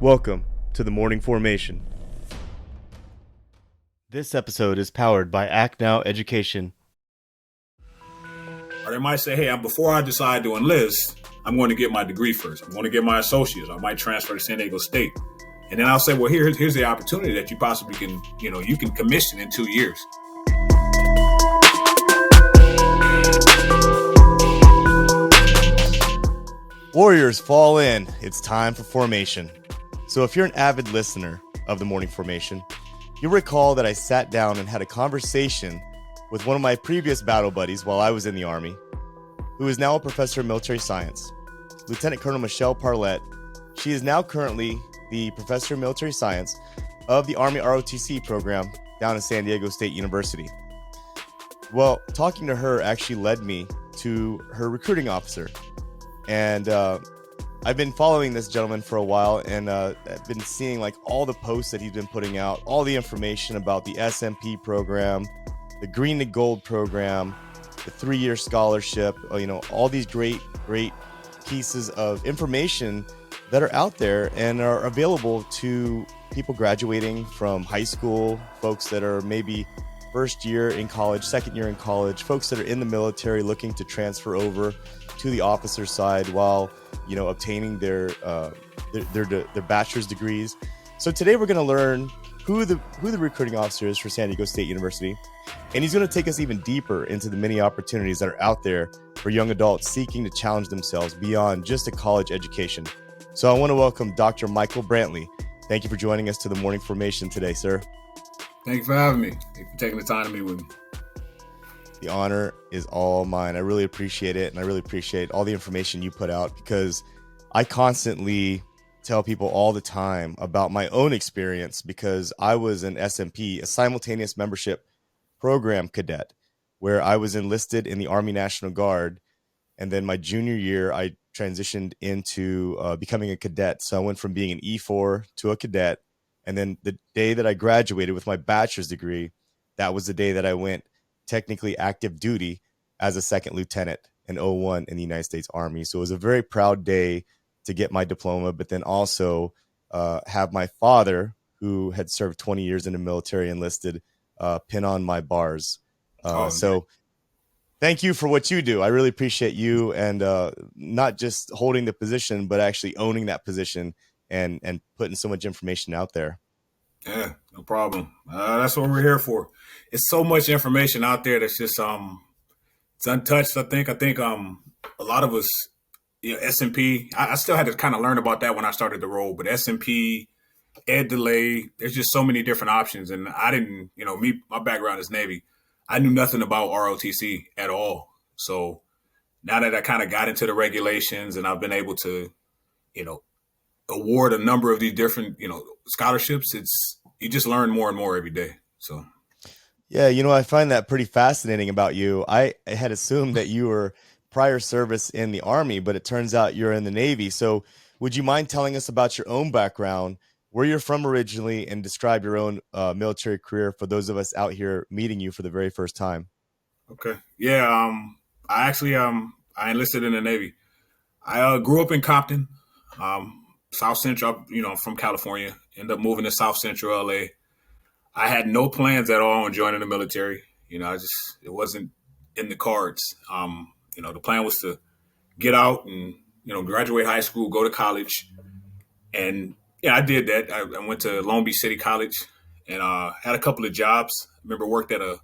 Welcome to the Morning Formation. This episode is powered by Act Now Education. Or they might say, hey, before I decide to enlist, I'm going to get my degree first. I'm going to get my associates. I might transfer to San Diego State. And then I'll say, well, here's the opportunity that you possibly can, you can commission in 2 years. Warriors fall in. It's time for formation. So if you're an avid listener of the Morning Formation, you'll recall that I sat down and had a conversation with one of my previous battle buddies while I was in the Army, who is now a professor of military science, Lieutenant Colonel Michelle Parlette. She is now currently the professor of military science of the Army ROTC program down at San Diego State University. Well, talking to her actually led me to her recruiting officer. And I've been following this gentleman for a while, and I've been seeing like all the posts that he's been putting out, all the information about the SMP program, the Green to Gold program, the 3-year scholarship, all these great pieces of information that are out there and are available to people graduating from high school, folks that are maybe first year in college, second year in college, folks that are in the military looking to transfer over to the officer side while obtaining their bachelor's degrees. So today we're going to learn who the recruiting officer is for San Diego State University, and he's going to take us even deeper into the many opportunities that are out there for young adults seeking to challenge themselves beyond just a college education. So I want to welcome Dr. Michael Brantley. Thank you for joining us to the Morning Formation today, sir. Thank you for having me. Thank you for taking the time to meet with me. The honor is all mine. I really appreciate it, and I really appreciate all the information you put out, because I constantly tell people all the time about my own experience, because I was an SMP, a simultaneous membership program cadet, where I was enlisted in the Army National Guard, and then my junior year I transitioned into becoming a cadet. So I went from being an E4 to a cadet, and then the day that I graduated with my bachelor's degree, that was the day that I went technically active duty as a second lieutenant in 01 in the United States Army. So it was a very proud day to get my diploma, but then also have my father, who had served 20 years in the military, enlisted, pin on my bars. So thank you for what you do. I really appreciate you, and not just holding the position, but actually owning that position and putting so much information out there. Yeah, no problem. That's what we're here for. It's so much information out there that's just it's untouched. I think a lot of us, SMP. I still had to kind of learn about that when I started the role, but SMP, ed delay. There's just so many different options, and I didn't. My background is Navy. I knew nothing about ROTC at all. So now that I kind of got into the regulations and I've been able to, award a number of these different, scholarships, you just learn more and more every day. So. Yeah, I find that pretty fascinating about you. I had assumed that you were prior service in the Army, but it turns out you're in the Navy. So would you mind telling us about your own background, where you're from originally, and describe your own military career for those of us out here meeting you for the very first time? Okay. Yeah. I actually, I enlisted in the Navy. I grew up in Compton, South Central, I'm from California, ended up moving to South Central LA. I had no plans at all on joining the military. It wasn't in the cards. The plan was to get out and, graduate high school, go to college. And yeah, I did that. I went to Long Beach City College and had a couple of jobs. I remember worked at a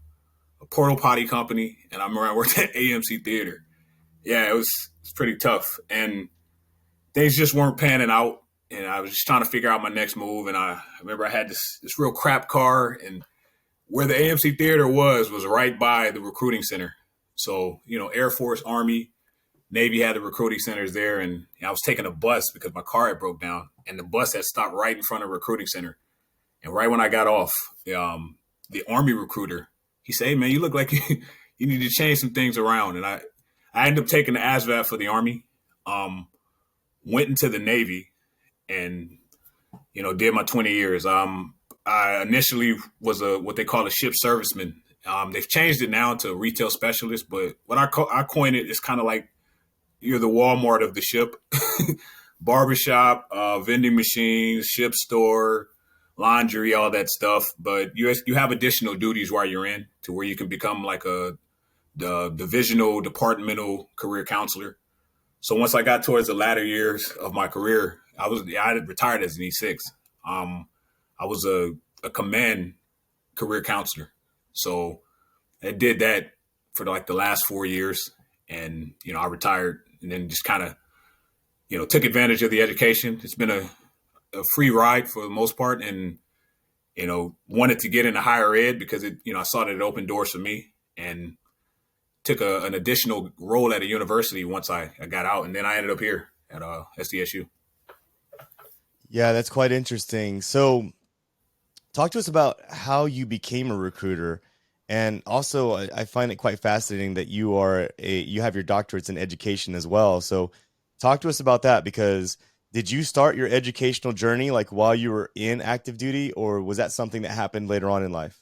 portal potty company, and I remember I worked at AMC Theater. Yeah, it's pretty tough. And things just weren't panning out. And I was just trying to figure out my next move. And I remember I had this real crap car, and where the AMC Theater was right by the recruiting center. So, Air Force, Army, Navy had the recruiting centers there. And I was taking a bus because my car had broke down, and the bus had stopped right in front of the recruiting center. And right when I got off, the Army recruiter, he said, hey, man, you look like you need to change some things around. And I ended up taking the ASVAB for the Army, went into the Navy, and, did my 20 years. I initially was what they call a ship serviceman. They've changed it now to retail specialist, but what I coined it is kind of like you're the Walmart of the ship. barbershop, vending machines, ship store, laundry, all that stuff. But you have additional duties while you're in to where you can become like the divisional departmental career counselor. So once I got towards the latter years of my career, I had retired as an E6. I was a command career counselor. So I did that for like the last 4 years. And, I retired and then just kind of, took advantage of the education. It's been a free ride for the most part. And, wanted to get into higher ed because I saw that it opened doors for me and took an additional role at a university once I got out. And then I ended up here at SDSU. Yeah, that's quite interesting. So talk to us about how you became a recruiter. And also, I find it quite fascinating that you have your doctorates in education as well. So talk to us about that, because did you start your educational journey like while you were in active duty, or was that something that happened later on in life?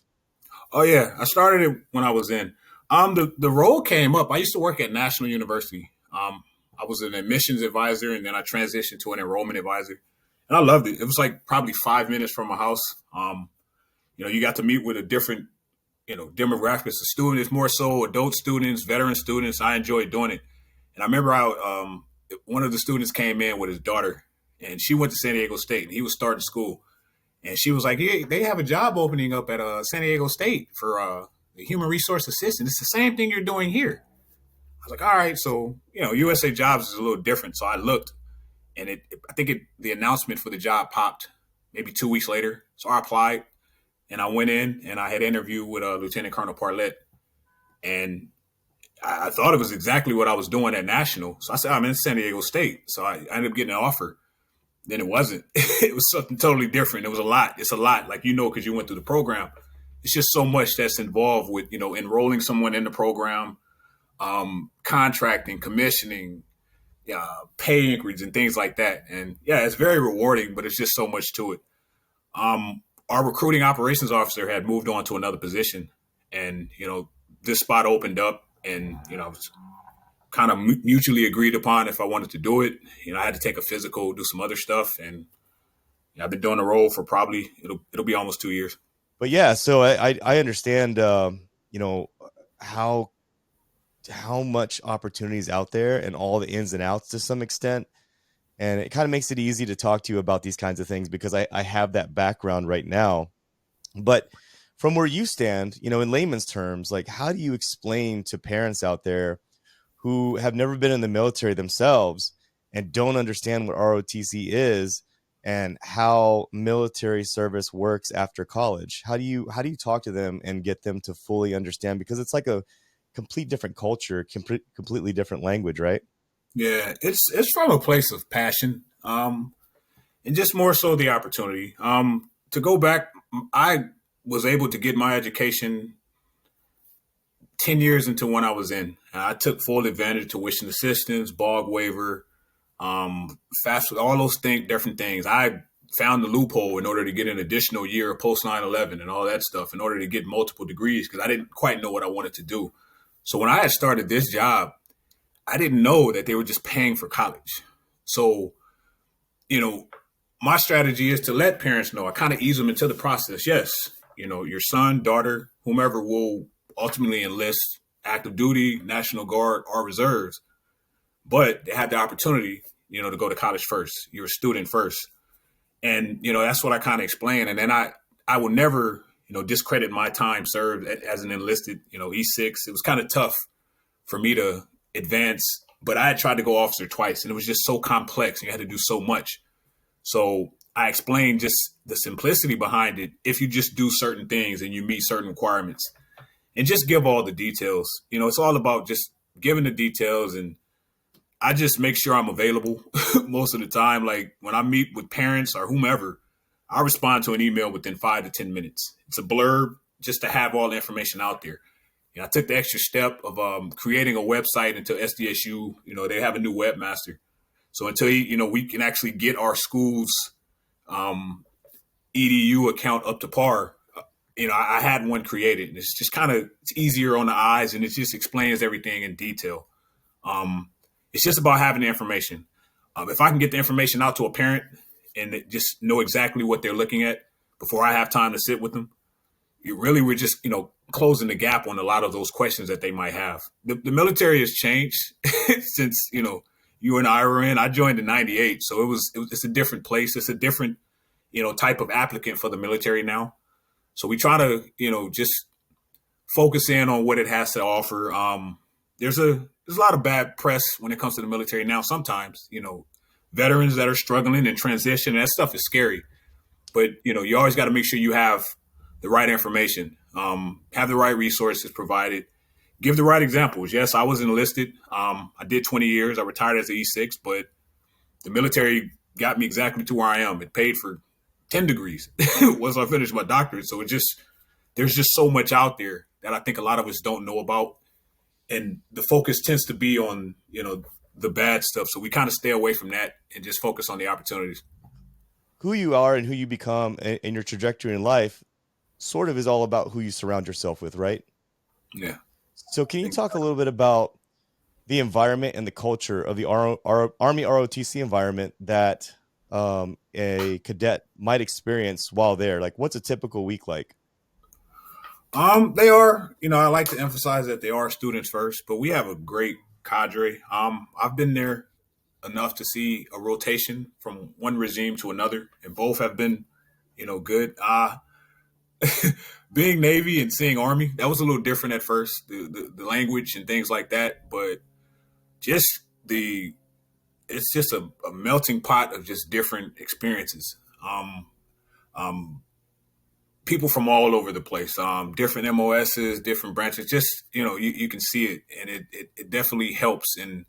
Oh yeah, I started it when I was in. The role came up. I used to work at National University. I was an admissions advisor, and then I transitioned to an enrollment advisor, and I loved it. It was like probably 5 minutes from my house. You got to meet with a different, demographics of students, more so adult students, veteran students. I enjoyed doing it, and I remember one of the students came in with his daughter, and she went to San Diego State, and he was starting school. And she was like, "Yeah, they have a job opening up at San Diego State for the human resource assistant. It's the same thing you're doing here." I was like, "All right." So, USA Jobs is a little different. So I looked, and the announcement for the job popped maybe 2 weeks later. So I applied, and I went in, and I had an interview with Lieutenant Colonel Parlette. And I thought it was exactly what I was doing at National. So I said, "I'm in San Diego State." So I ended up getting an offer. Then it wasn't. It was something totally different. It was a lot. It's a lot, like, because you went through the program. It's just so much that's involved with, enrolling someone in the program, contracting, commissioning, pay increases and things like that. And yeah, it's very rewarding, but it's just so much to it. Our recruiting operations officer had moved on to another position, and, this spot opened up, and, it was kind of mutually agreed upon if I wanted to do it. I had to take a physical, do some other stuff, and I've been doing the role for probably it'll be almost 2 years. But yeah, so I understand, how much opportunities out there and all the ins and outs to some extent. And it kind of makes it easy to talk to you about these kinds of things because I have that background right now. But from where you stand, in layman's terms, like, how do you explain to parents out there who have never been in the military themselves and don't understand what ROTC is and how military service works after college? How do you talk to them and get them to fully understand? Because it's like a complete different culture, completely different language, right? Yeah, it's from a place of passion, and just more so the opportunity. To go back, I was able to get my education 10 years into when I was in. I took full advantage of tuition assistance, BOG waiver, FAFSA, all those different things. I found the loophole in order to get an additional year of post 9/11 and all that stuff in order to get multiple degrees because I didn't quite know what I wanted to do. So when I had started this job, I didn't know that they were just paying for college. So, my strategy is to let parents know. I kind of ease them into the process. Yes, your son, daughter, whomever will ultimately enlist active duty, National Guard, or reserves, but they had the opportunity, to go to college first. You're a student first. And, that's what I kind of explain. And then I will never, discredit my time served as an enlisted, E6. It was kind of tough for me to advance, but I had tried to go officer twice and it was just so complex. You had to do so much. So I explained just the simplicity behind it. If you just do certain things and you meet certain requirements and just give all the details, it's all about just giving the details. And I just make sure I'm available most of the time. Like when I meet with parents or whomever, I respond to an email within 5 to 10 minutes. It's a blurb just to have all the information out there. I took the extra step of creating a website until SDSU, they have a new webmaster. So until, we can actually get our school's EDU account up to par, I had one created. And it's just it's easier on the eyes and it just explains everything in detail. It's just about having the information. If I can get the information out to a parent and just know exactly what they're looking at before I have time to sit with them, we're just, closing the gap on a lot of those questions that they might have. The military has changed since, you and I were in. I joined in '98, so it's a different place. It's a different, type of applicant for the military now. So we try to, just focus in on what it has to offer. There's a lot of bad press when it comes to the military now. Sometimes, veterans that are struggling and transition, that stuff is scary. But, you always got to make sure you have the right information, have the right resources provided, give the right examples. Yes, I was enlisted. I did 20 years. I retired as an E6, but the military got me exactly to where I am. It paid for 10 degrees once I finished my doctorate. So there's just so much out there that I think a lot of us don't know about. And the focus tends to be on, the bad stuff. So we kind of stay away from that and just focus on the opportunities. Who you are and who you become in your trajectory in life sort of is all about who you surround yourself with, right? Yeah. So can you talk a little bit about the environment and the culture of the Army ROTC environment that a cadet might experience while there? Like, what's a typical week like? They are, I like to emphasize that they are students first, but we have a great cadre. I've been there enough to see a rotation from one regime to another, and both have been, good. Being Navy and seeing Army, that was a little different at first, the language and things like that, but it's just a melting pot of just different experiences. People from all over the place, different MOSs, different branches, just, you can see it, and it definitely helps. And,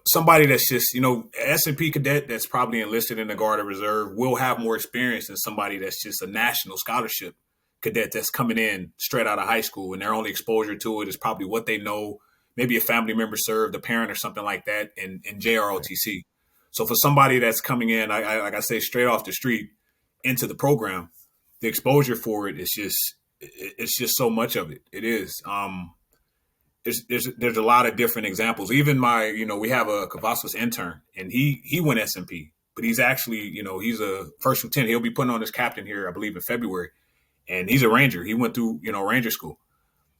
somebody that's just, S&P cadet that's probably enlisted in the Guard or Reserve will have more experience than somebody that's just a national scholarship cadet that's coming in straight out of high school, and their only exposure to it is probably what they know. Maybe a family member served, a parent or something like that in JROTC. So for somebody that's coming in, like I say, straight off the street into the program, the exposure for it is just so much of it. It is. There's a lot of different examples. Even we have a Cavazos intern, and he went S&P, but he's actually, he's a first lieutenant. He'll be putting on his captain here, I believe, in February, and he's a Ranger. He went through, Ranger school.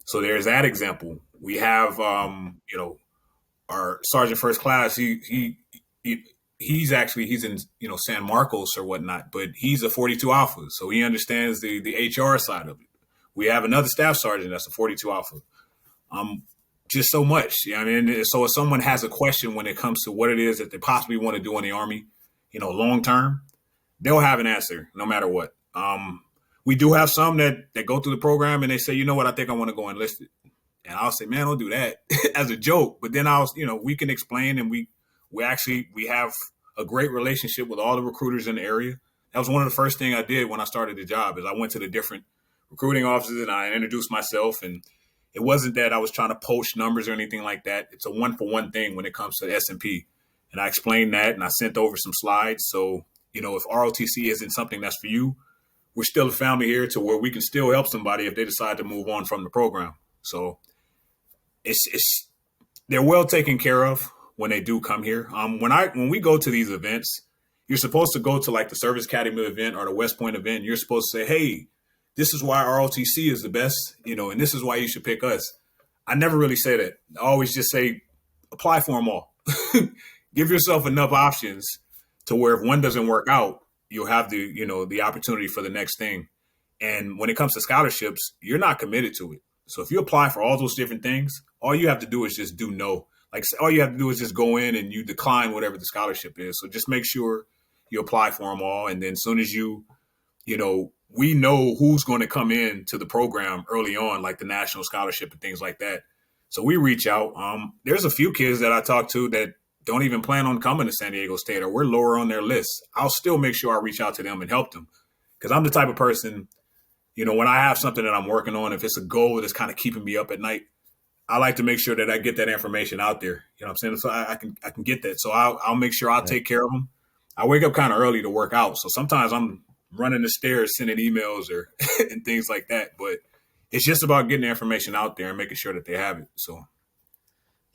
So there's that example. We have, our Sergeant First Class. He's in, San Marcos or whatnot, but he's a 42 Alpha, so he understands the HR side of it. We have another staff sergeant that's a 42 Alpha. Just so much. So if someone has a question when it comes to what it is that they possibly want to do in the Army, long term, they'll have an answer no matter what. We do have some that go through the program and they say, I think I want to go enlisted. And I'll say, man, don't do that as a joke. But then we can explain, and we have a great relationship with all the recruiters in the area. That was one of the first things I did when I started the job, is I went to the different recruiting offices and I introduced myself. And it wasn't that I was trying to poach numbers or anything like that. It's a one-for-one thing when it comes to S&P. And I explained that, and I sent over some slides. So, if ROTC isn't something that's for you, we're still a family here to where we can still help somebody if they decide to move on from the program. So they're well taken care of when they do come here. When we go to these events, you're supposed to go to like the Service Academy event or the West Point event. You're supposed to say, hey, this is why ROTC is the best, and this is why you should pick us. I never really say that. I always just say, apply for them all. Give yourself enough options to where if one doesn't work out, you'll have the opportunity for the next thing. And when it comes to scholarships, you're not committed to it. So if you apply for all those different things, all you have to do is just do no. Like, all you have to do is just go in and you decline whatever the scholarship is. So just make sure you apply for them all. And then as soon as we know who's going to come in to the program early on, like the national scholarship and things like that. So we reach out. There's a few kids that I talk to that don't even plan on coming to San Diego State, or we're lower on their list. I'll still make sure I reach out to them and help them, because I'm the type of person, when I have something that I'm working on, if it's a goal that's kind of keeping me up at night, I like to make sure that I get that information out there. You know what I'm saying? So I can get that. So I'll make sure I'll take care of them. I wake up kind of early to work out. So sometimes I'm running the stairs, sending emails or and things like that. But it's just about getting the information out there and making sure that they have it. So.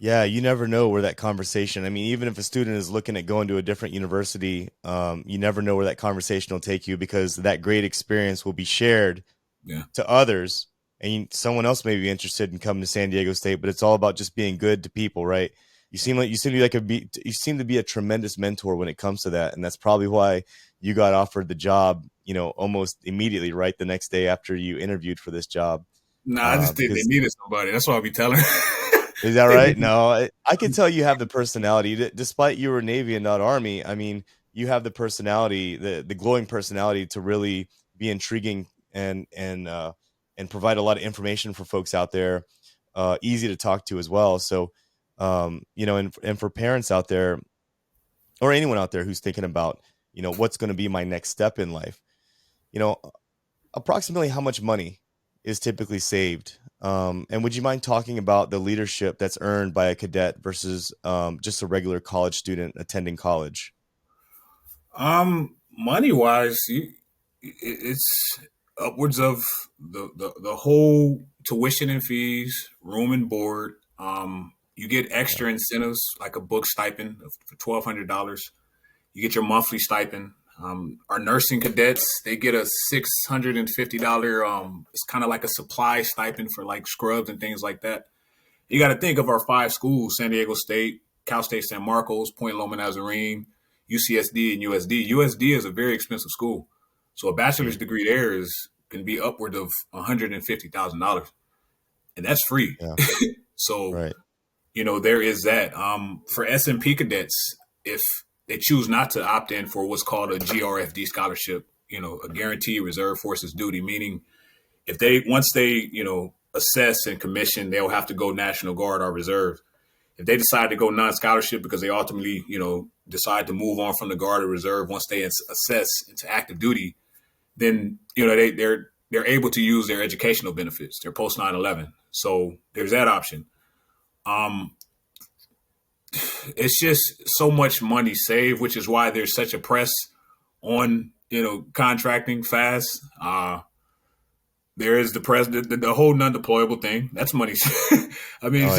Yeah, you never know where that conversation. I mean, even if a student is looking at going to a different university, you never know where that conversation will take you because that great experience will be shared Yeah. to others, and someone else may be interested in coming to San Diego State. But it's all about just being good to people, right? You seem to be a tremendous mentor when it comes to that, and that's probably why you got offered the job, almost immediately, right the next day after you interviewed for this job. Nah, I just think they Because needed somebody. That's what I'll be telling. is that right? No, I can tell you have the personality, despite you were Navy and not Army. I mean, you have the personality, the glowing personality to really be intriguing and provide a lot of information for folks out there, easy to talk to as well. So, and for parents out there or anyone out there who's thinking about, what's going to be my next step in life, you know, approximately how much money is typically saved? And would you mind talking about the leadership that's earned by a cadet versus just a regular college student attending college? Money wise, it's upwards of the whole tuition and fees, room and board. You get Yeah. extra incentives like a book stipend for $1,200. You get your monthly stipend. Our nursing cadets, they get a $650. It's kind of like a supply stipend for like scrubs and things like that. You got to think of our five schools: San Diego State, Cal State San Marcos, Point Loma Nazarene, UCSD, and USD. USD is a very expensive school. So a bachelor's Mm, degree there can be upward of $150,000, and that's free. yeah. So, Right. there is that. For S&P cadets, if they choose not to opt in for what's called a GRFD scholarship, a guaranteed reserve forces duty, meaning if they once they assess and commission, they'll have to go National Guard or Reserve. If they decide to go non-scholarship because they ultimately decide to move on from the Guard or Reserve once they assess into active duty, then they're able to use their educational benefits, their post 9/11. So there's that option. Um, it's just so much money saved, which is why there's such a press on contracting fast. There is the president, the whole non-deployable thing. That's money. I mean, it's Oh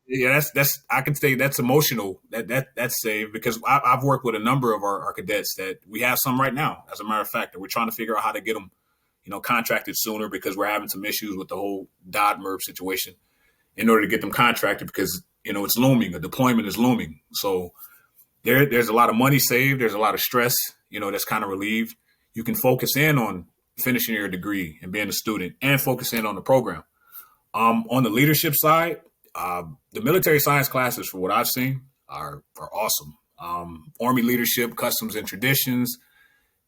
yeah. just that's I can say that's emotional. That's saved because I've worked with a number of our cadets that we have some right now. As a matter of fact, that we're trying to figure out how to get them, contracted sooner because we're having some issues with the whole Dodd MERP situation. In order to get them contracted because it's looming. A deployment is looming. So there's a lot of money saved. There's a lot of stress. That's kind of relieved. You can focus in on finishing your degree and being a student and focus in on the program. On the leadership side, the military science classes, for what I've seen, are awesome. Army leadership, customs and traditions.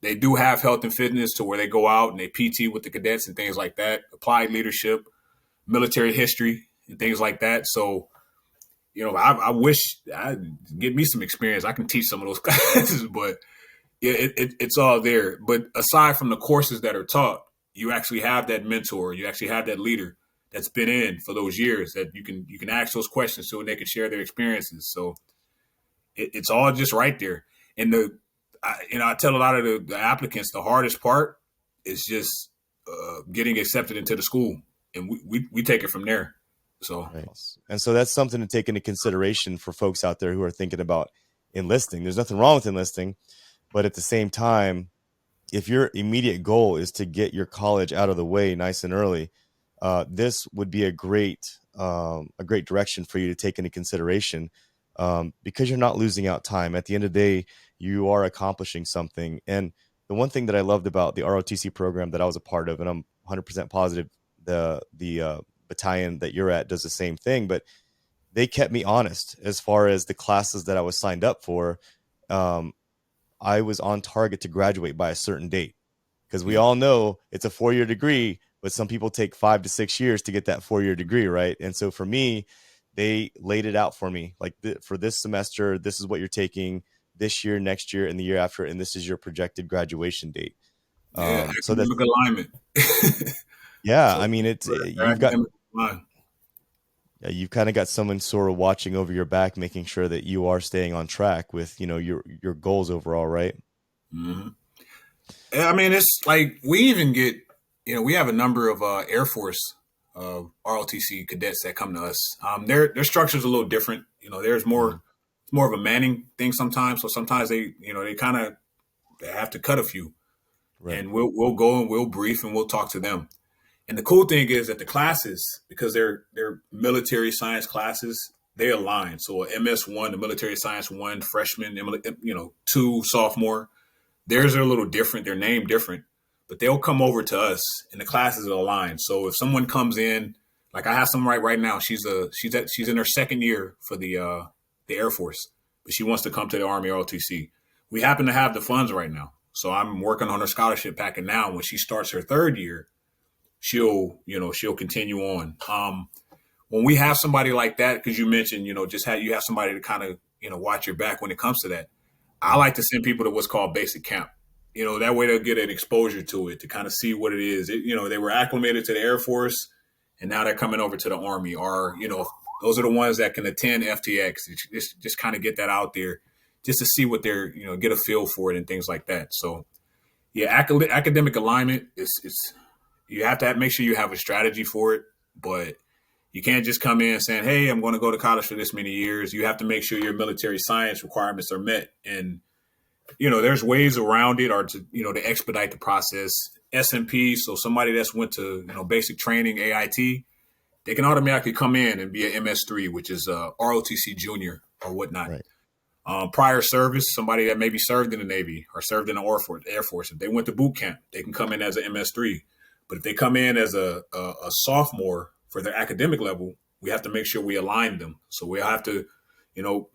They do have health and fitness to where they go out and they PT with the cadets and things like that. Applied leadership, military history, and things like that. So, I wish I'd get me some experience. I can teach some of those classes, but it's all there. But aside from the courses that are taught, you actually have that mentor. You actually have that leader that's been in for those years that you can ask those questions to, and they can share their experiences. So it's all just right there. And I tell a lot of the applicants the hardest part is just getting accepted into the school, and we take it from there. So Right. And so that's something to take into consideration for folks out there who are thinking about enlisting. There's nothing wrong with enlisting, but at the same time, if your immediate goal is to get your college out of the way nice and early, this would be a great direction for you to take into consideration, because you're not losing out time. At the end of the day, you are accomplishing something. And the one thing that I loved about the ROTC program that I was a part of, and I'm 100% positive the battalion that you're at does the same thing, but they kept me honest as far as the classes that I was signed up for. Um, I was on target to graduate by a certain date because we yeah, all know it's a 4-year degree, but some people take 5 to 6 years to get that 4-year degree, right? And so for me, they laid it out for me like for this semester, this is what you're taking this year, next year, and the year after, and this is your projected graduation date. yeah, So that, academic alignment. yeah, So I mean, their academic alignment. yeah, you've kind of got someone sort of watching over your back, making sure that you are staying on track with, your goals overall, right? Mm-hmm. I mean, it's like we even get, we have a number of Air Force ROTC cadets that come to us. Their structure's a little different. There's more, it's more of a manning thing sometimes. So sometimes they have to cut a few, Right. and we'll go and we'll brief and we'll talk to them. And the cool thing is that the classes, because they're military science classes, they align. So a MS1, the military science 1 freshman, 2 sophomore, theirs are a little different. They're named different, but they'll come over to us and the classes are aligned. So if someone comes in, like I have someone right now, she's in her second year for the Air Force, but she wants to come to the Army ROTC. We happen to have the funds right now. So I'm working on her scholarship packet now. When she starts her third year, she'll continue on. When we have somebody like that, because you mentioned, you have somebody to kind of, watch your back when it comes to that. I like to send people to what's called basic camp. That way they'll get an exposure to it to kind of see what it is. They were acclimated to the Air Force and now they're coming over to the Army, or, those are the ones that can attend FTX. Just kind of get that out there just to see what they're, get a feel for it and things like that. So yeah, academic alignment is you have to make sure you have a strategy for it, but you can't just come in saying, hey, I'm going to go to college for this many years. You have to make sure your military science requirements are met. And, there's ways around it or to expedite the process. SMP, so somebody that's went to, basic training, AIT, they can automatically come in and be an MS3, which is a ROTC junior or whatnot. Right. Prior service, somebody that maybe served in the Navy or served in the Air Force, if they went to boot camp, they can come in as an MS3. But if they come in as a sophomore for their academic level, we have to make sure we align them. So we'll have to,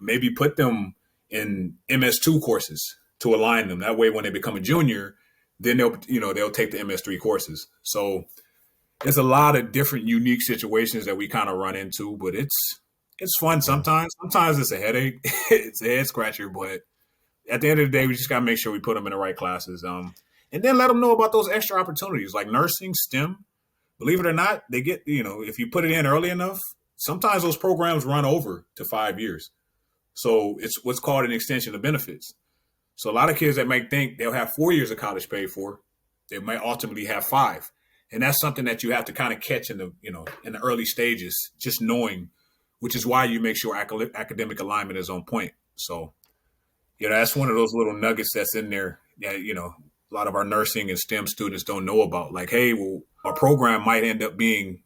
maybe put them in MS2 courses to align them. That way, when they become a junior, then they'll take the MS3 courses. So there's a lot of different unique situations that we kind of run into, but it's fun sometimes. Sometimes it's a headache. It's a head scratcher, but at the end of the day, we just got to make sure we put them in the right classes. And then let them know about those extra opportunities like nursing, STEM. Believe it or not, they get, if you put it in early enough, sometimes those programs run over to 5 years. So it's what's called an extension of benefits. So a lot of kids that might think they'll have 4 years of college paid for, they might ultimately have 5. And that's something that you have to kind of catch in the early stages, just knowing, which is why you make sure academic alignment is on point. So, that's one of those little nuggets that's in there that, a lot of our nursing and STEM students don't know about. Like, hey, well, our program might end up being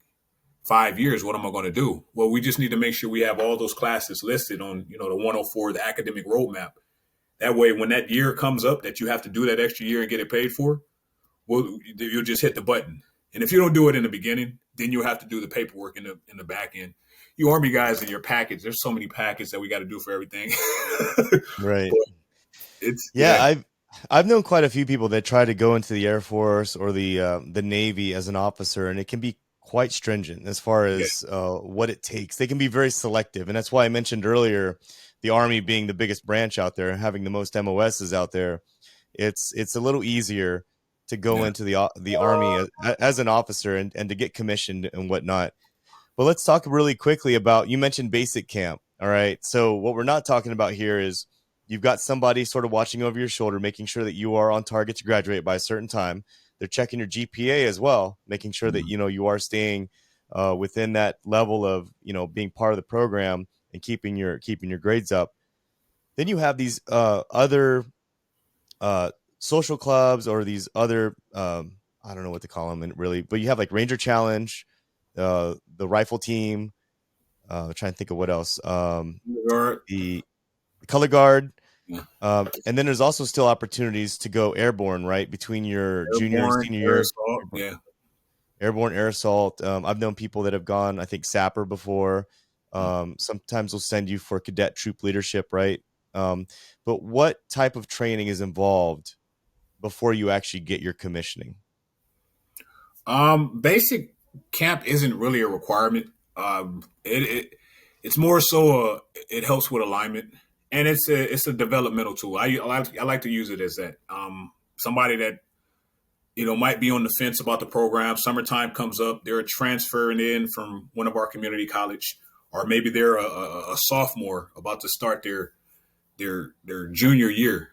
5 years. What am I going to do? Well, we just need to make sure we have all those classes listed on, the 104, the academic roadmap. That way, when that year comes up that you have to do that extra year and get it paid for, well, you'll just hit the button. And if you don't do it in the beginning, then you'll have to do the paperwork in the back end. You Army guys in your package, there's so many packages that we got to do for everything. Right. Yeah. I've known quite a few people that try to go into the Air Force or the Navy as an officer, and it can be quite stringent as far as what it takes. They can be very selective, and that's why I mentioned earlier the Army being the biggest branch out there, having the most MOSs out there. It's a little easier to go into the Army as an officer and to get commissioned and whatnot. But let's talk really quickly about, you mentioned basic camp. All right. So what we're not talking about here is you've got somebody sort of watching over your shoulder, making sure that you are on target to graduate by a certain time. They're checking your GPA as well, making sure that, you are staying within that level of, being part of the program and keeping your grades up. Then you have these other social clubs or these other, I don't know what to call them really, but you have like Ranger Challenge, the rifle team, trying to think of what else, the color guard. And then there's also still opportunities to go airborne, right? Between your junior and senior year. Airborne, air assault. I've known people that have gone, I think, Sapper before. Sometimes they'll send you for cadet troop leadership, right? But what type of training is involved before you actually get your commissioning? Basic camp isn't really a requirement. It's more so it helps with alignment, and it's a developmental tool. I like to use it as that. Somebody that might be on the fence about the program. Summertime comes up, they're transferring in from one of our community college, or maybe they're a sophomore about to start their junior year.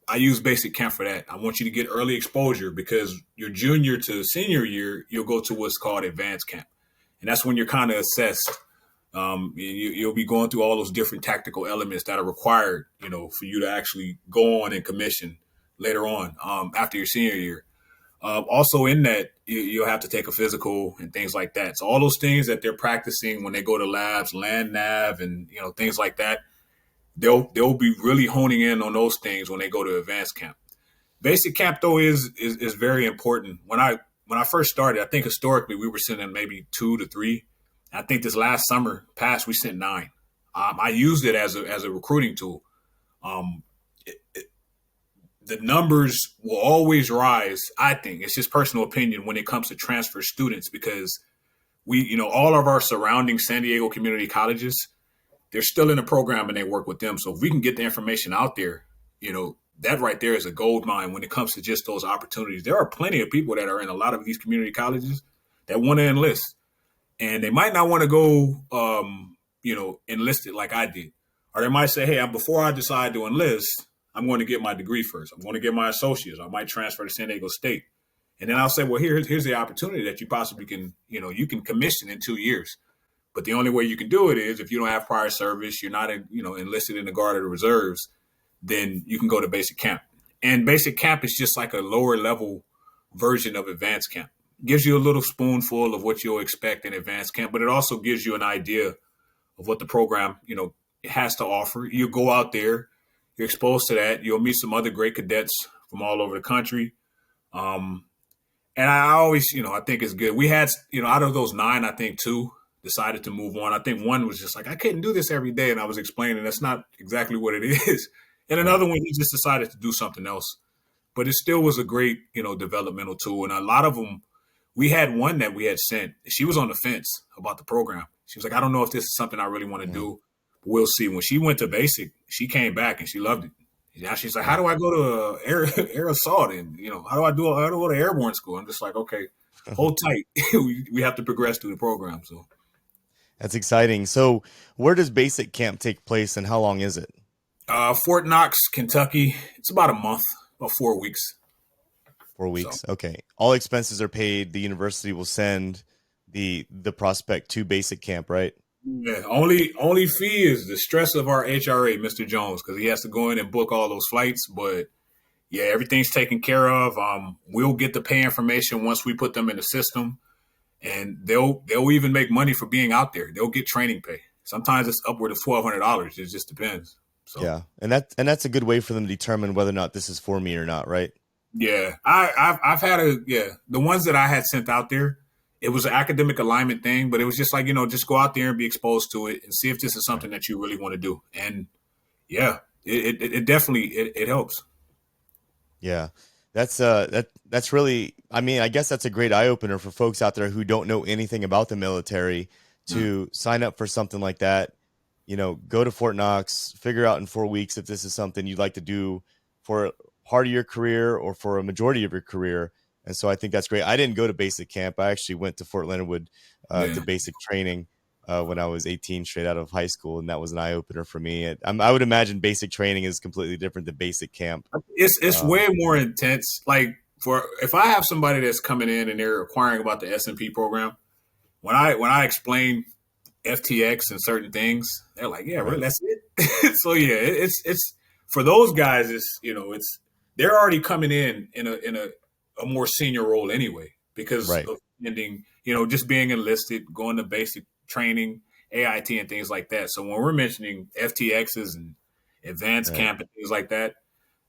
I use basic camp for that. I want you to get early exposure because your junior to senior year, you'll go to what's called advanced camp. And that's when you're kind of assessed. You'll be going through all those different tactical elements that are required, for you to actually go on and commission later on after your senior year. Also in that, you'll have to take a physical and things like that. So all those things that they're practicing when they go to labs, land nav, and things like that, they'll be really honing in on those things when they go to advanced camp. Basic camp though is very important. When I first started, I think historically we were sending maybe 2 to 3. I think this last summer past we sent 9. I used it as a recruiting tool. The numbers will always rise. I think it's just personal opinion when it comes to transfer students, because all of our surrounding San Diego community colleges, they're still in the program and they work with them. So if we can get the information out there, that right there is a gold mine when it comes to just those opportunities. There are plenty of people that are in a lot of these community colleges that want to enlist, and they might not want to go, enlisted like I did. Or they might say, hey, before I decide to enlist, I'm going to get my degree first. I'm going to get my associates. I might transfer to San Diego State. And then I'll say, well, here's the opportunity that you possibly can, you can commission in 2 years. But the only way you can do it is if you don't have prior service, you're not, enlisted in the Guard or the Reserves, then you can go to basic camp. And basic camp is just like a lower level version of advanced camp. It gives you a little spoonful of what you'll expect in advanced camp, but it also gives you an idea of what the program, has to offer. You go out there, you're exposed to that. You'll meet some other great cadets from all over the country. And I always, I think it's good. We had, out of those 9, I think 2 decided to move on. I think one was just like, I couldn't do this every day. And I was explaining that's not exactly what it is. And another one, he just decided to do something else. But it still was a great, developmental tool. And a lot of them, we had one that we had sent. She was on the fence about the program. She was like, I don't know if this is something I really want to do. But we'll see. When she went to basic, she came back and she loved it. Now she's like, how do I go to air assault? And, how do I go to airborne school? I'm just like, okay, hold tight. we have to progress through the program. So That's exciting. So where does basic camp take place and how long is it? Fort Knox, Kentucky. It's about a month, about 4 weeks. 4 weeks. So. Okay. All expenses are paid. The university will send the prospect to basic camp, right? Yeah. Only fee is the stress of our HRA, Mr. Jones, because he has to go in and book all those flights. But yeah, everything's taken care of. We'll get the pay information once we put them in the system, and they'll even make money for being out there. They'll get training pay. Sometimes it's upward of $1,200. It just depends. So. Yeah, and that's a good way for them to determine whether or not this is for me or not, right? Yeah, I've had the ones that I had sent out there, it was an academic alignment thing, but it was just like, just go out there and be exposed to it and see if this is something that you really want to do. And yeah, it definitely it helps. Yeah, that's really, I mean, I guess that's a great eye opener for folks out there who don't know anything about the military to sign up for something like that. Go to Fort Knox, figure out in 4 weeks if this is something you'd like to do for part of your career or for a majority of your career. And so I think that's great. I didn't go to basic camp. I actually went to Fort Leonard Wood to basic training when I was 18, straight out of high school. And that was an eye opener for me. I would imagine basic training is completely different than basic camp. It's way more intense. Like if I have somebody that's coming in and they're inquiring about the S&P program, when I explain FTX and certain things, they're like, yeah, really, that's it. So yeah, it's for those guys, they're already coming in a more senior role anyway, because of ending, just being enlisted, going to basic training, AIT and things like that. So when we're mentioning FTXs and advanced camp and things like that,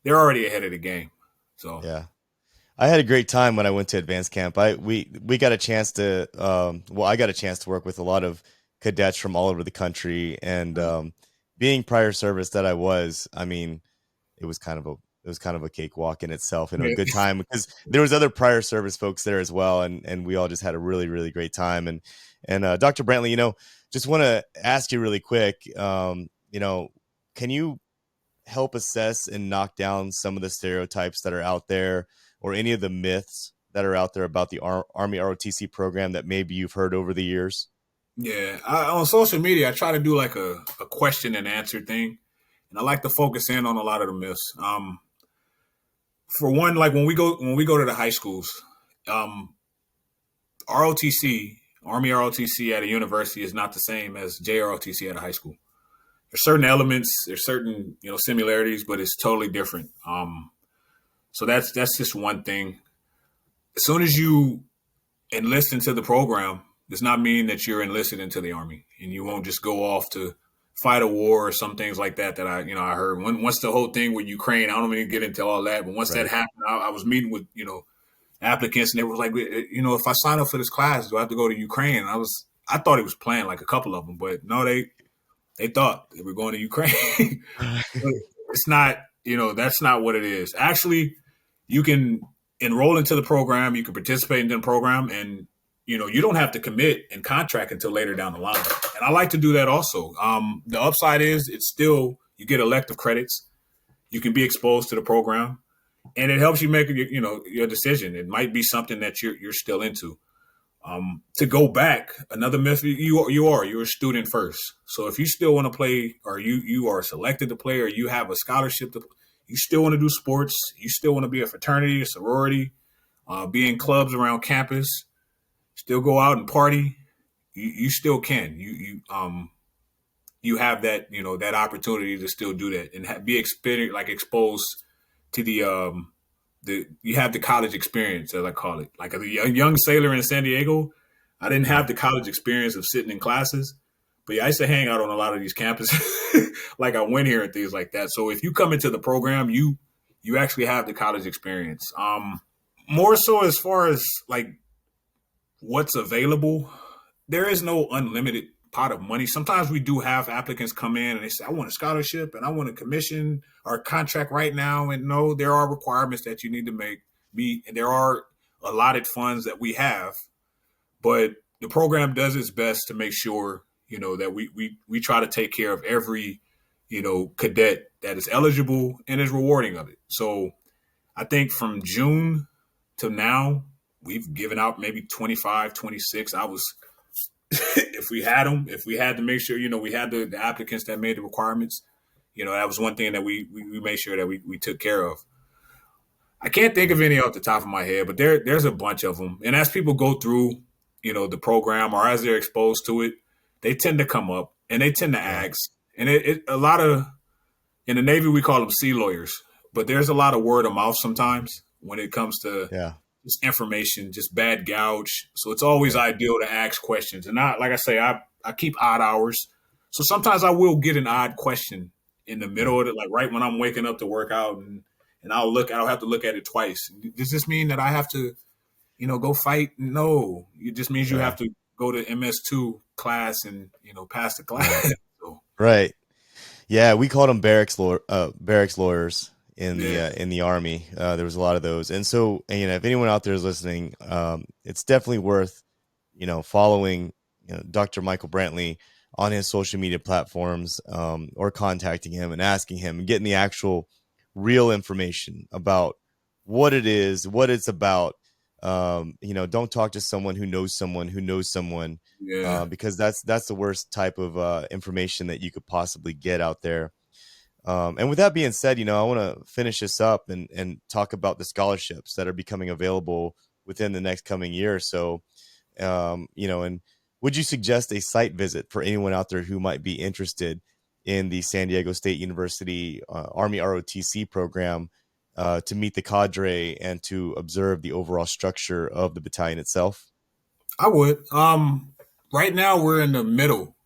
they're already ahead of the game. So yeah. I had a great time when I went to advanced camp. We got a chance to I got a chance to work with a lot of cadets from all over the country, and being prior service that I was, I mean, it was kind of a cakewalk in itself, and a good time because there was other prior service folks there as well, and we all just had a really, really great time. And Dr. Brantley, just want to ask you really quick, can you help assess and knock down some of the stereotypes that are out there, or any of the myths that are out there about the Army ROTC program that maybe you've heard over the years? Yeah, on social media, I try to do like a question and answer thing, and I like to focus in on a lot of the myths. For one, like when we go to the high schools, ROTC, Army ROTC at a university is not the same as JROTC at a high school. There's certain elements, there's certain similarities, but it's totally different. So that's just one thing. As soon as you enlist into the program, does not mean that you're enlisted into the Army, and you won't just go off to fight a war or some things like that. That I heard once the whole thing with Ukraine. I don't even get into all that, but once that happened, I was meeting with applicants, and they were like, if I sign up for this class, do I have to go to Ukraine? And I thought he was playing, like a couple of them, but no, they thought they were going to Ukraine. It's not, that's not what it is. Actually, you can enroll into the program, you can participate in the program, and you don't have to commit and contract until later down the line. And I like to do that also. The upside is it's still, you get elective credits. You can be exposed to the program, and it helps you make your decision. It might be something that you're still into. To go back, another myth, you're a student first. So if you still want to play, or you are selected to play, or you have a scholarship, you still want to do sports, you still want to be a fraternity, a sorority, be in clubs around campus, still go out and party, you still can. You have that, that opportunity to still do that and be exposed to you have the college experience, as I call it. Like a young sailor in San Diego, I didn't have the college experience of sitting in classes, but yeah, I used to hang out on a lot of these campuses. Like I went here and things like that. So if you come into the program, you actually have the college experience. More so as far as like what's available, there is no unlimited pot of money. Sometimes we do have applicants come in and they say, I want a scholarship and I want a commission or a contract right now. And no, there are requirements that you need to meet. And there are allotted funds that we have, but the program does its best to make sure, that we try to take care of every, cadet that is eligible and is rewarding of it. So I think from June to now, we've given out maybe 25, 26. If we had to make sure, we had the applicants that made the requirements, that was one thing that we made sure that we took care of. I can't think of any off the top of my head, but there's a bunch of them. And as people go through, the program, or as they're exposed to it, they tend to come up and they tend to ask. And a lot of, in the Navy, we call them sea lawyers, but there's a lot of word of mouth sometimes when it comes to just information, just bad gouge. So it's always ideal to ask questions. And like I say, I keep odd hours. So sometimes I will get an odd question in the middle of it, like right when I'm waking up to work out, and I'll have to look at it twice. Does this mean that I have to, go fight? No, it just means you have to go to MS2 class and, pass the class. So. Right. Yeah. We called them barracks lawyers in the Army. There was a lot of those. And so, if anyone out there is listening, it's definitely worth, following, Dr. Michael Brantley on his social media platforms, or contacting him and asking him and getting the actual real information about what it is, what it's about. Don't talk to someone who knows someone who knows someone, because that's the worst type of information that you could possibly get out there. And with that being said, I want to finish this up and talk about the scholarships that are becoming available within the next coming year or so. And would you suggest a site visit for anyone out there who might be interested in the San Diego State University Army ROTC program to meet the cadre and to observe the overall structure of the battalion itself? I would. Right now we're in the middle.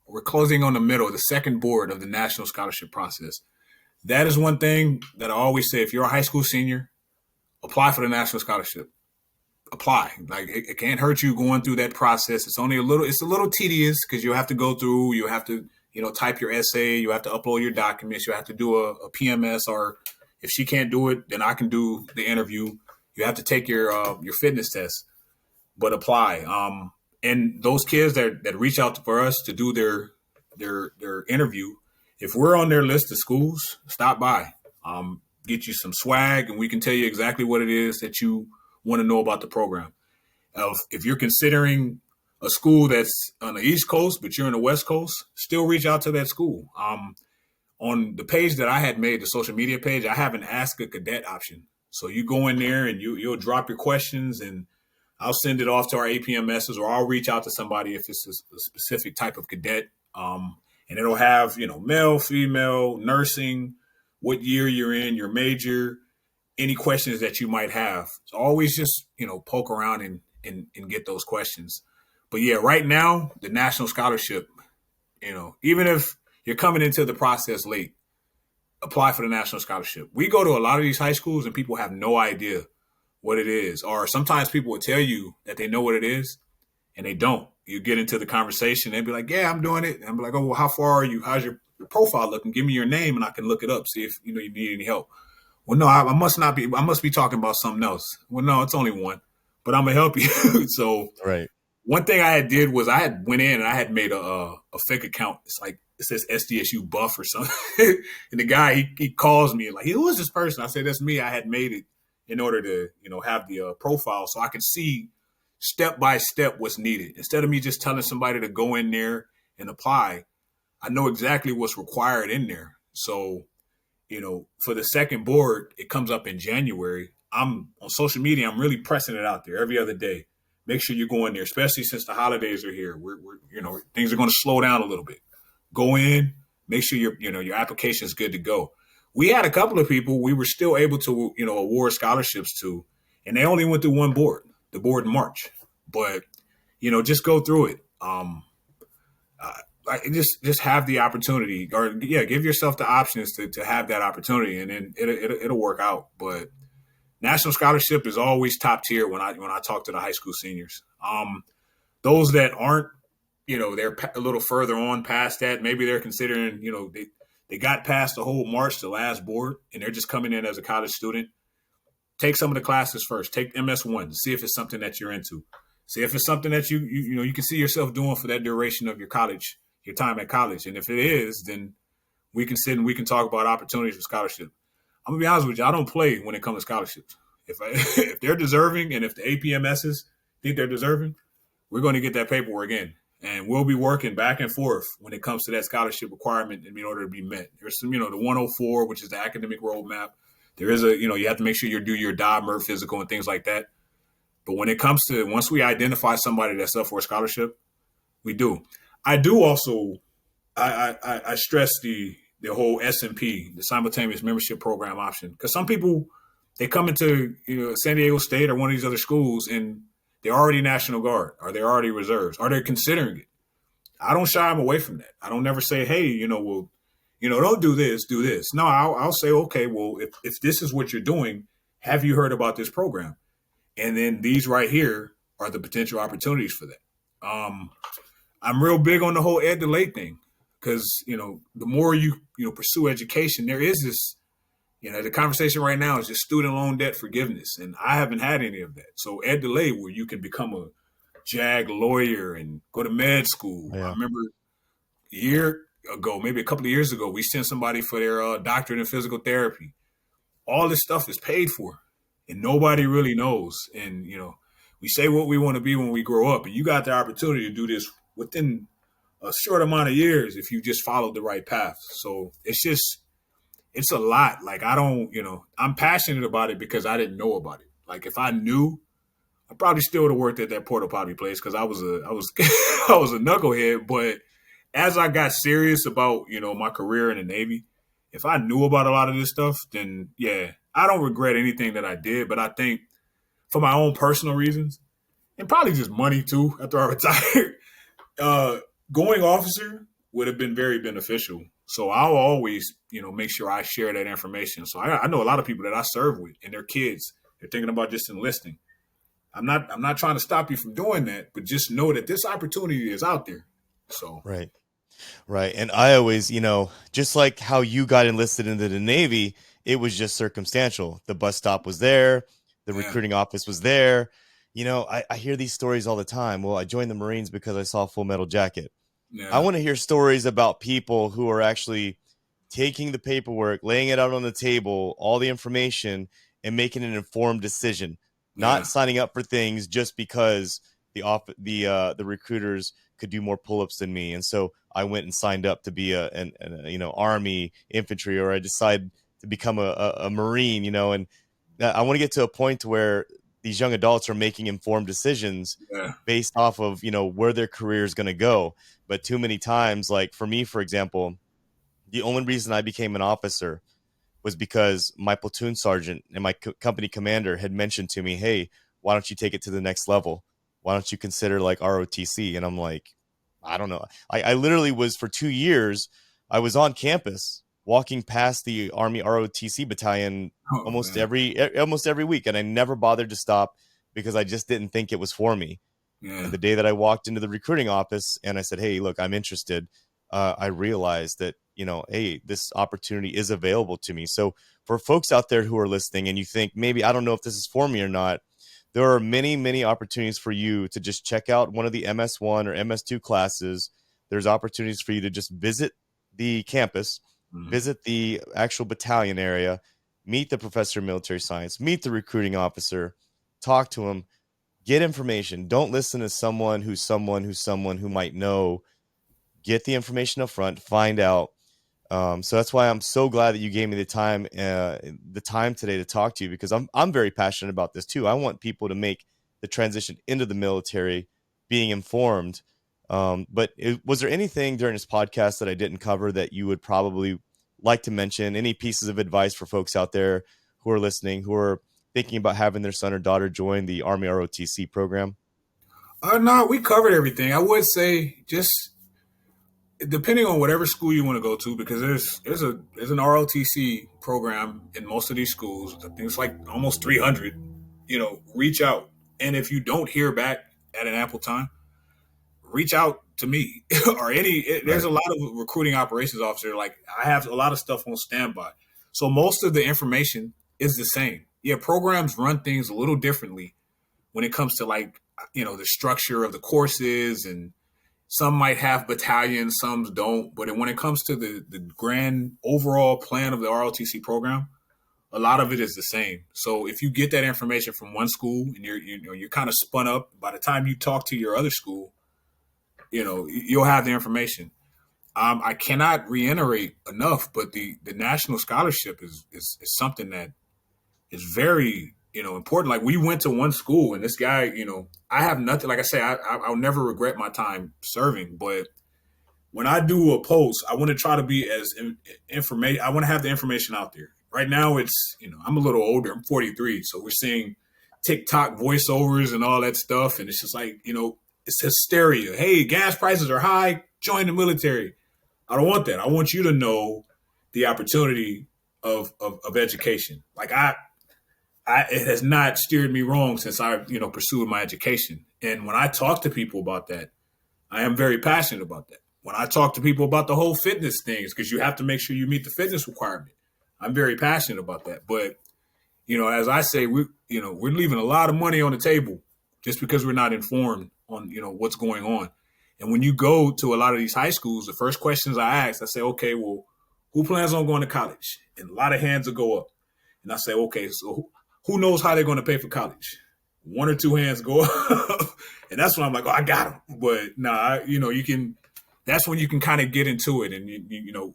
We're closing on the middle, the second board of the national scholarship process. That is one thing that I always say. If you're a high school senior, apply for the national scholarship. Apply. Like it can't hurt you going through that process. It's a little tedious because you have to go through, you have to, type your essay, you have to upload your documents, you have to do a PMS, or if she can't do it, then I can do the interview. You have to take your fitness test, but apply. And those kids that reach out for us to do their interview, if we're on their list of schools, stop by, get you some swag, and we can tell you exactly what it is that you want to know about the program. If you're considering a school that's on the East Coast, but you're in the West Coast, still reach out to that school. On the page that I had made, the social media page, I have an Ask a Cadet option. So you go in there and you'll drop your questions, and I'll send it off to our APMSs, or I'll reach out to somebody if it's a specific type of cadet. And it'll have, male, female, nursing, what year you're in, your major, any questions that you might have. So always just, poke around and get those questions. But yeah, right now, the National Scholarship, even if you're coming into the process late, apply for the National Scholarship. We go to a lot of these high schools and people have no idea what it is. Or sometimes people will tell you that they know what it is and they don't. You get into the conversation, they'll be like, yeah, I'm doing it. And I'm like, oh, well, how far are you? How's your profile looking? Give me your name and I can look it up, see if you need any help. Well, no, I must be talking about something else. Well, no, it's only one, but I'm gonna help you. So right. One thing I did was I had went in and I had made a fake account. It's like, it says SDSU buff or something. And the guy, he calls me like, who is this person? I said, that's me. I had made it in order to, have the profile so I could see step by step what's needed. Instead of me just telling somebody to go in there and apply, I know exactly what's required in there. So, for the second board, it comes up in January. I'm on social media. I'm really pressing it out there every other day. Make sure you go in there, especially since the holidays are here. We're things are going to slow down a little bit. Go in, make sure your application is good to go. We had a couple of people we were still able to, award scholarships to, and they only went through one board, the board in March. But, just go through it. Just have the opportunity, or give yourself the options to have that opportunity, and then it'll work out. But National Scholarship is always top tier when I talk to the high school seniors. Those that aren't, they're a little further on past that. Maybe they're considering, they got past the whole March, the last board, and they're just coming in as a college student. Take some of the classes first. Take MS1. See if it's something that you're into. See if it's something that you can see yourself doing for that duration of your time at college. And if it is, then we can sit and we can talk about opportunities for scholarship. I'm gonna be honest with you. I don't play when it comes to scholarships. If they're deserving and if the APMSs think they're deserving, we're going to get that paperwork in. And we'll be working back and forth when it comes to that scholarship requirement in order to be met. There's some, the 104, which is the academic roadmap. There is you have to make sure you do your DOD, physical, and things like that. But when it comes to, once we identify somebody that's up for a scholarship, we do. I do also, I stress the whole SMP, the simultaneous membership program option. Because some people, they come into San Diego State or one of these other schools and they're already National Guard, or they're already reserves, or they're considering it. I don't shy them away from that. I don't never say, hey, don't do this, do this. No, I'll say, okay, well, if this is what you're doing, have you heard about this program? And then these right here are the potential opportunities for that. I'm real big on the whole ed delay thing because, the more you pursue education, there is this, the conversation right now is just student loan debt forgiveness. And I haven't had any of that. So ed delay, where you can become a JAG lawyer and go to med school. Yeah. I remember a year ago, maybe a couple of years ago, we sent somebody for their doctorate in physical therapy. All this stuff is paid for and nobody really knows. And, we say what we want to be when we grow up, and you got the opportunity to do this within a short amount of years if you just followed the right path. So it's a lot. Like, I don't, I'm passionate about it because I didn't know about it. Like, if I knew, I probably still would have worked at that porta potty place because I was I was a knucklehead. But as I got serious about, my career in the Navy, if I knew about a lot of this stuff, then yeah, I don't regret anything that I did. But I think for my own personal reasons, and probably just money too, after I retired, going officer would have been very beneficial. So I'll always, make sure I share that information. So I know a lot of people that I serve with and their kids, they're thinking about just enlisting. I'm not trying to stop you from doing that, but just know that this opportunity is out there. So Right. And I always, just like how you got enlisted into the Navy, it was just circumstantial. The bus stop was there. The recruiting office was there. I hear these stories all the time. Well, I joined the Marines because I saw Full Metal Jacket. Yeah. I want to hear stories about people who are actually taking the paperwork, laying it out on the table, all the information, and making an informed decision, not signing up for things just because the recruiters could do more pull-ups than me. And so I went and signed up to be an Army infantry, or I decided to become a Marine, and I want to get to a point where these young adults are making informed decisions Yeah. based off of, where their career is going to go. But too many times, like for me, for example, the only reason I became an officer was because my platoon sergeant and my company commander had mentioned to me, hey, why don't you take it to the next level? Why don't you consider like ROTC? And I'm like, I don't know. I literally was for 2 years, I was on campus walking past the Army ROTC battalion Oh almost man. every week. And I never bothered to stop because I just didn't think it was for me. Yeah. And the day that I walked into the recruiting office and I said, hey, look, I'm interested, I realized that, hey, this opportunity is available to me. So for folks out there who are listening and you think maybe I don't know if this is for me or not, there are many, many opportunities for you to just check out one of the MS1 or MS2 classes. There's opportunities for you to just visit the campus, Mhm. visit the actual battalion area, meet the professor of military science, meet the recruiting officer, talk to him, get information. Don't listen to someone who might know. Get the information up front, find out. So that's why I'm so glad that you gave me the time today to talk to you, because I'm very passionate about this too. I want people to make the transition into the military, being informed. Was there anything during this podcast that I didn't cover that you would probably like to mention? Any pieces of advice for folks out there who are listening, who are thinking about having their son or daughter join the Army ROTC program? No, we covered everything. I would say just depending on whatever school you want to go to, because there's an ROTC program in most of these schools. I think it's like almost 300. Reach out, and if you don't hear back at an ample time, reach out to me or any. There's Right. a lot of recruiting operations officer. Like I have a lot of stuff on standby, so most of the information is the same. Yeah, programs run things a little differently when it comes to like the structure of the courses, and some might have battalions, some don't. But when it comes to the grand overall plan of the ROTC program, a lot of it is the same. So if you get that information from one school and you're kind of spun up, by the time you talk to your other school, you'll have the information. I cannot reiterate enough, but the national scholarship is something that is very important. Like we went to one school, and this guy, I have nothing. Like I say, I'll never regret my time serving. But when I do a post, I want to try to be as information. I want to have the information out there. Right now, it's I'm a little older. I'm 43, so we're seeing TikTok voiceovers and all that stuff, and it's just like it's hysteria. Hey, gas prices are high. Join the military. I don't want that. I want you to know the opportunity of education. Like it has not steered me wrong since I, pursued my education. And when I talk to people about that, I am very passionate about that. When I talk to people about the whole fitness things, because you have to make sure you meet the fitness requirement, I'm very passionate about that. But, as I say, we're leaving a lot of money on the table just because we're not informed on, what's going on. And when you go to a lot of these high schools, the first questions I ask, I say, okay, well, who plans on going to college? And a lot of hands will go up. And I say, okay, so who knows how they're going to pay for college? One or two hands go up. And that's when I'm like, oh, I got them. But nah, you can, that's when you can kind of get into it and,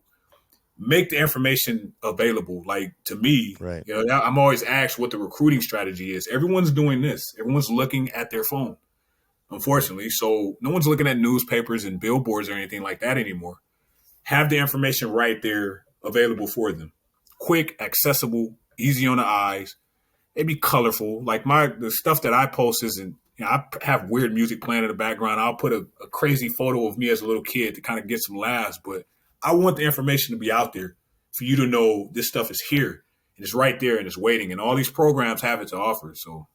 make the information available. Like to me, Right. I'm always asked what the recruiting strategy is. Everyone's doing this. Everyone's looking at their phone, unfortunately. So no one's looking at newspapers and billboards or anything like that anymore. Have the information right there available for them. Quick, accessible, easy on the eyes. They be colorful. Like the stuff that I post isn't. I have weird music playing in the background. I'll put a crazy photo of me as a little kid to kind of get some laughs. But I want the information to be out there for you to know this stuff is here and it's right there and it's waiting. And all these programs have it to offer. So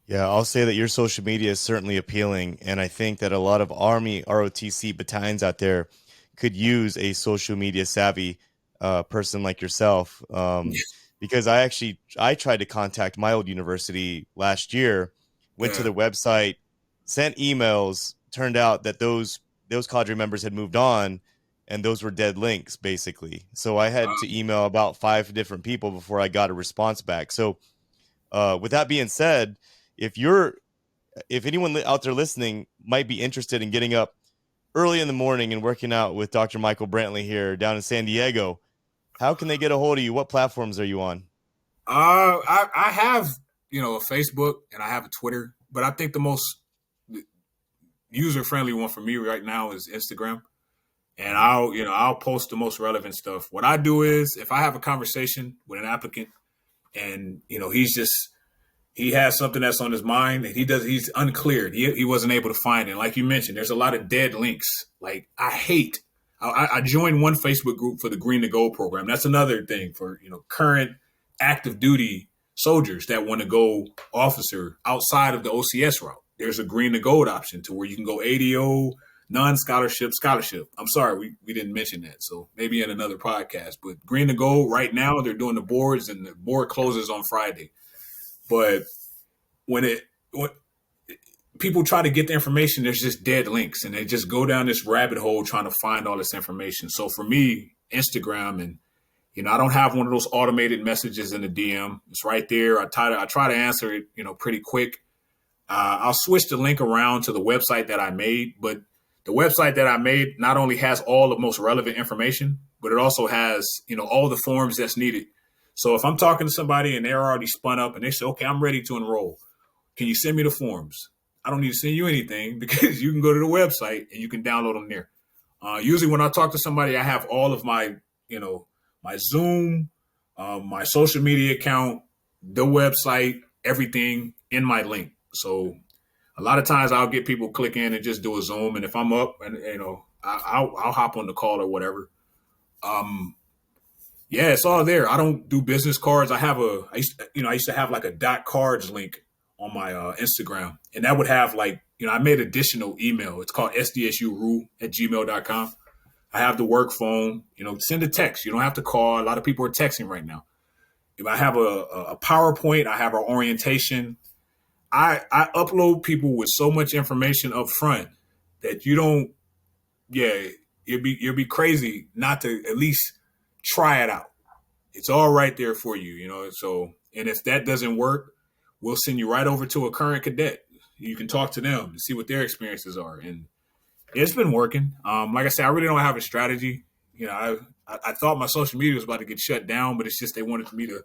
Yeah, I'll say that your social media is certainly appealing, and I think that a lot of Army ROTC battalions out there could use a social media savvy person like yourself. Because I tried to contact my old university last year, went to yeah, their website, sent emails. Turned out that those cadre members had moved on, and those were dead links basically. So I had to email about 5 different people before I got a response back. So with that being said, if you're if anyone out there listening might be interested in getting up early in the morning and working out with Dr. Michael Brantley here down in San Diego, how can they get a hold of you? What platforms are you on? I have a Facebook and I have a Twitter, but I think the most user-friendly one for me right now is Instagram. And I'll post the most relevant stuff. What I do is if I have a conversation with an applicant and, he has something that's on his mind and he's unclear. He wasn't able to find it. Like you mentioned, there's a lot of dead links. Like I joined one Facebook group for the Green to Gold program. That's another thing for, current active duty soldiers that want to go officer outside of the OCS route. There's a Green to Gold option to where you can go ADO, non-scholarship, scholarship. I'm sorry, we didn't mention that. So maybe in another podcast. But Green to Gold right now, they're doing the boards and the board closes on Friday. But when people try to get the information, there's just dead links and they just go down this rabbit hole trying to find all this information. So for me, Instagram and, I don't have one of those automated messages in the DM. It's right there. I try to answer it, pretty quick. I'll switch the link around to the website that I made, but the website that I made not only has all the most relevant information, but it also has, all the forms that's needed. So if I'm talking to somebody and they're already spun up and they say, okay, I'm ready to enroll. Can you send me the forms? I don't need to send you anything because you can go to the website and you can download them there. Usually when I talk to somebody, I have all of my, my Zoom, my social media account, the website, everything in my link. So a lot of times I'll get people click in and just do a Zoom. And if I'm up and, I'll hop on the call or whatever. Yeah, it's all there. I don't do business cards. I used to have like a .cards link on my Instagram, and that would have like, I made additional email. It's called SDSU@gmail.com. I have the work phone, send a text. You don't have to call. A lot of people are texting right now. If I have a PowerPoint, I have our orientation. I upload people with so much information up front that you'll be crazy not to at least try it out. It's all right there for you, So, and if that doesn't work, we'll send you right over to a current cadet. You can talk to them and see what their experiences are. And it's been working. Like I said, I really don't have a strategy. I thought my social media was about to get shut down, but it's just they wanted me to.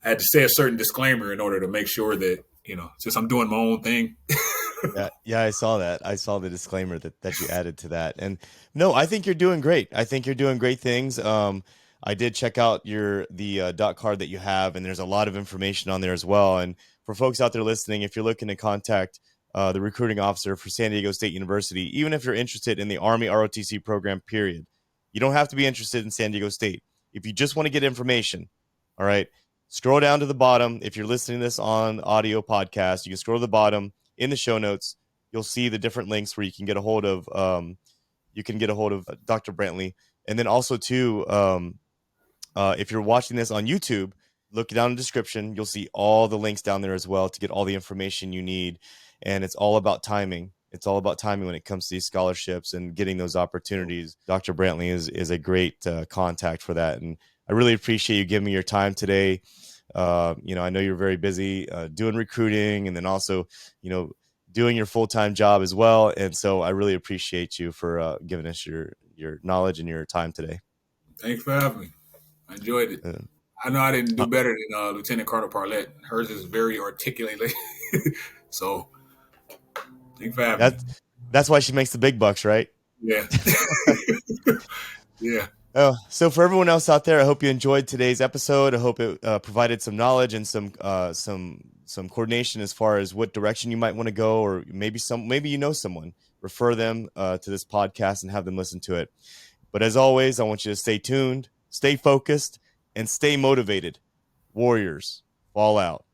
I had to say a certain disclaimer in order to make sure that since I'm doing my own thing. Yeah, I saw that. I saw the disclaimer that you added to that. And no, I think you're doing great. I think you're doing great things. I did check out the dot card that you have, and there's a lot of information on there as well. And for folks out there listening, if you're looking to contact the recruiting officer for San Diego State University, even if you're interested in the Army ROTC program, period, you don't have to be interested in San Diego State. If you just want to get information, all right, scroll down to the bottom. If you're listening to this on audio podcast, you can scroll to the bottom in the show notes. You'll see the different links where you can get a hold of Dr. Brantley. And then also too, if you're watching this on YouTube, look down in the description. You'll see all the links down there as well to get all the information you need. And it's all about timing. It's all about timing when it comes to these scholarships and getting those opportunities. Dr. Brantley is a great contact for that. And I really appreciate you giving me your time today. I know you're very busy doing recruiting and then also, doing your full-time job as well. And so I really appreciate you for giving us your knowledge and your time today. Thanks for having me. I enjoyed it. I know I didn't do better than Lieutenant Colonel Parlette. Hers is very articulate. So thanks for having me. That's why she makes the big bucks, right? Yeah. Yeah. So for everyone else out there, I hope you enjoyed today's episode. I hope it provided some knowledge and some coordination as far as what direction you might want to go, or maybe someone. Refer them to this podcast and have them listen to it. But as always, I want you to stay tuned, stay focused, and stay motivated. Warriors, fall out.